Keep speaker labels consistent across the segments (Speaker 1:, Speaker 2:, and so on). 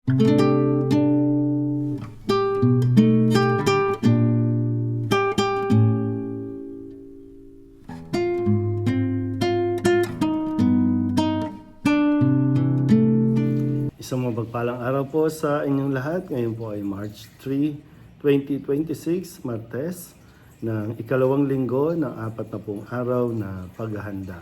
Speaker 1: Isang mapagpalang araw po sa inyong lahat. Ngayon po ay March 3, 2026, Martes, ng ikalawang linggo ng 40 araw na paghahanda.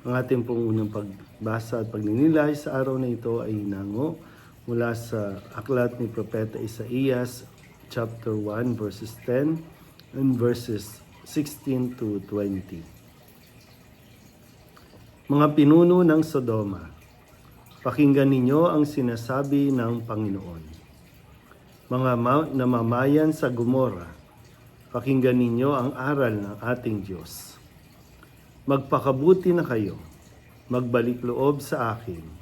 Speaker 1: Ang ating pong unang pagbasa at pagninilay sa araw na ito ay nango mula sa aklat ni Propeta Isaías, chapter 1, verses 10 and verses 16 to 20. Mga pinuno ng Sodoma, pakinggan ninyo ang sinasabi ng Panginoon. Mga namamayan sa Gomora, pakinggan ninyo ang aral ng ating Diyos. Magpakabuti na kayo, magbalik loob sa akin.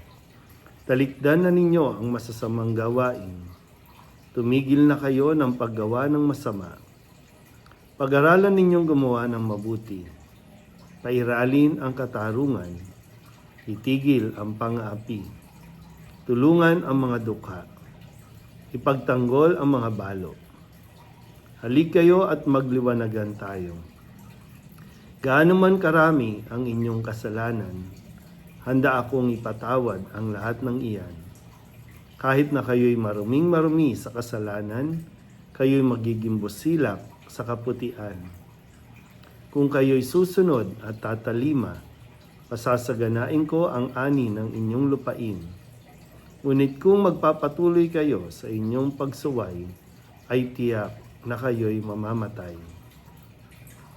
Speaker 1: Talikdan na ninyo ang masasamang gawain. Tumigil na kayo ng paggawa ng masama. Pag-aralan ninyong gumawa ng mabuti. Pairalin ang katarungan. Itigil ang pang-aapi. Tulungan ang mga dukha. Ipagtanggol ang mga balo. Halik kayo at magliwanagan tayo. Gaano man karami ang inyong kasalanan, handa akong ipatawad ang lahat ng iyan. Kahit na kayo'y maruming-marumi sa kasalanan, kayo'y magiging busilak sa kaputian. Kung kayo'y susunod at tatalima, pasasaganain ko ang ani ng inyong lupain. Ngunit kung magpapatuloy kayo sa inyong pagsuway, ay tiyak na kayo'y mamamatay.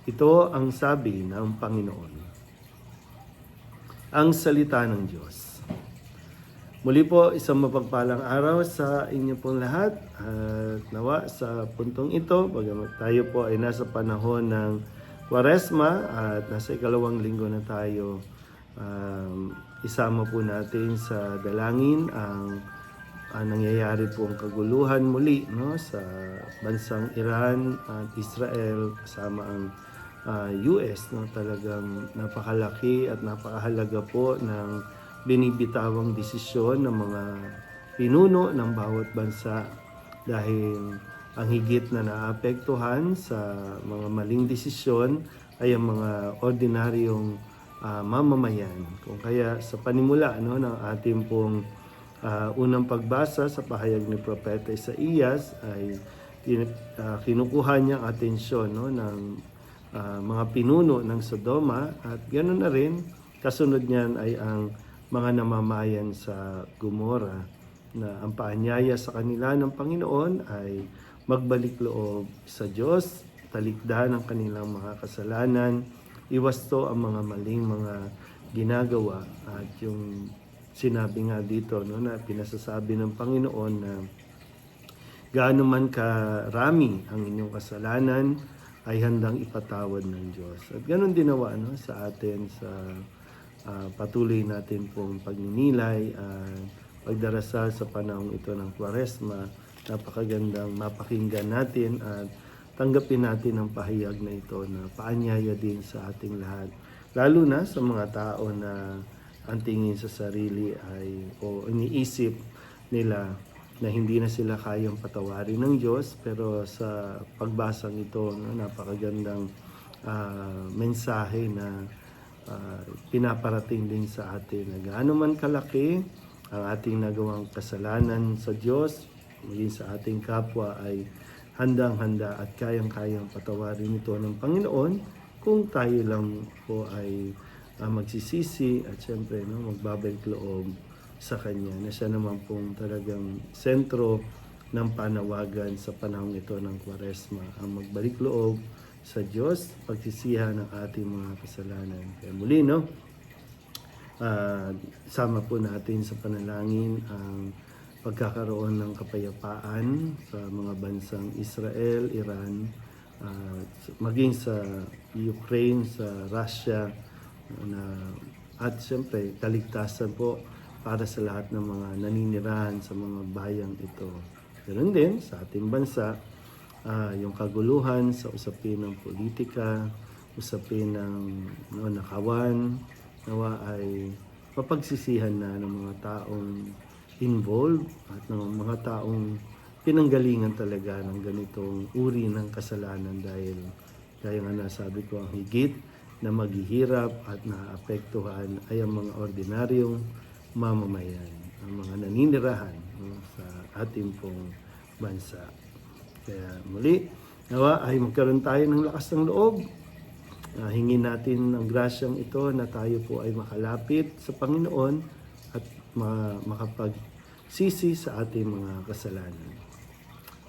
Speaker 1: Ito ang sabi ng Panginoon. Ang salita ng Diyos. Muli po, isang mapagpalang araw sa inyo pong lahat. At nawa sa puntong ito, bagamat tayo po ay nasa panahon ng Kwaresma at nasa ikalawang linggo na tayo, isama po natin sa dalangin ang nangyayari pong kaguluhan muli, no, sa bansang Iran at Israel kasama ang US, no. Talagang napakalaki at napakahalaga po ng binibitawang desisyon ng mga pinuno ng bawat bansa dahil ang higit na naapektuhan sa mga maling desisyon ay ang mga ordinaryong mamamayan. Kung kaya sa panimula, no, ng ating pong unang pagbasa sa pahayag ni Propeta Isaías ay kinukuha niya ang atensyon, no, ng mga pinuno ng Sodoma at ganoon na rin kasunod niyan ay ang mga namamayan sa Gomora na ang paanyaya sa kanila ng Panginoon ay magbalik loob sa Diyos, talikdan ang kanilang mga kasalanan, iwasto ang mga maling mga ginagawa. At yung sinabi nga dito, no, na pinasasabi ng Panginoon na gaano man karami ang inyong kasalanan ay handang ipatawad ng Diyos. At ganun din nawa, no, sa atin sa patuloy natin pong pagninilay at pagdarasal sa panahong ito ng Kwaresma. Napakagandang mapakinggan natin at tanggapin natin ang pahayag na ito na paanyaya din sa ating lahat. Lalo na sa mga tao na ang tingin sa sarili ay o iniisip nila na hindi na sila kayang patawarin ng Diyos. Pero sa pagbasang ito, no, napakagandang mensahe na pinaparating din sa atin na gaano man kalaki ang ating nagawang kasalanan sa Diyos, maging sa ating kapwa ay handang-handa at kayang-kayang patawarin ito ng Panginoon kung tayo lang po ay magsisisi at syempre, no, magbabalik loob sa Kanya na siya naman pong talagang sentro ng panawagan sa panahong ito ng Kwaresma, ang magbalik loob sa Diyos, pagsisihan ng ating mga kasalanan. Kaya muli, no, sama po natin sa panalangin ang pagkakaroon ng kapayapaan sa mga bansang Israel, Iran, maging sa Ukraine, sa Russia, at siyempre kaligtasan po para sa lahat ng mga naninirahan sa mga bayang ito. Ganoon din sa ating bansa, yung kaguluhan sa usapin ng politika, usapin ng nakawan, nawa ay mapagsisihan na ng mga taong involved at ng mga taong pinanggalingan talaga ng ganitong uri ng kasalanan dahil gaya nga nasabi ko, ang higit na maghihirap at naapektuhan ay ang mga ordinaryong mamamayan, ang mga naninirahan sa ating pong bansa. Kaya muli, nawa ay magkaroon tayo ng lakas ng loob. Hingin natin ang grasyang ito na tayo po ay makalapit sa Panginoon at makapagsisi sa ating mga kasalanan.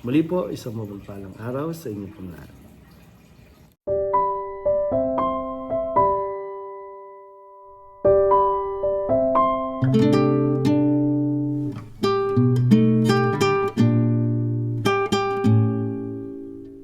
Speaker 1: Muli po, isang mapagpalang araw sa inyo pong lahat.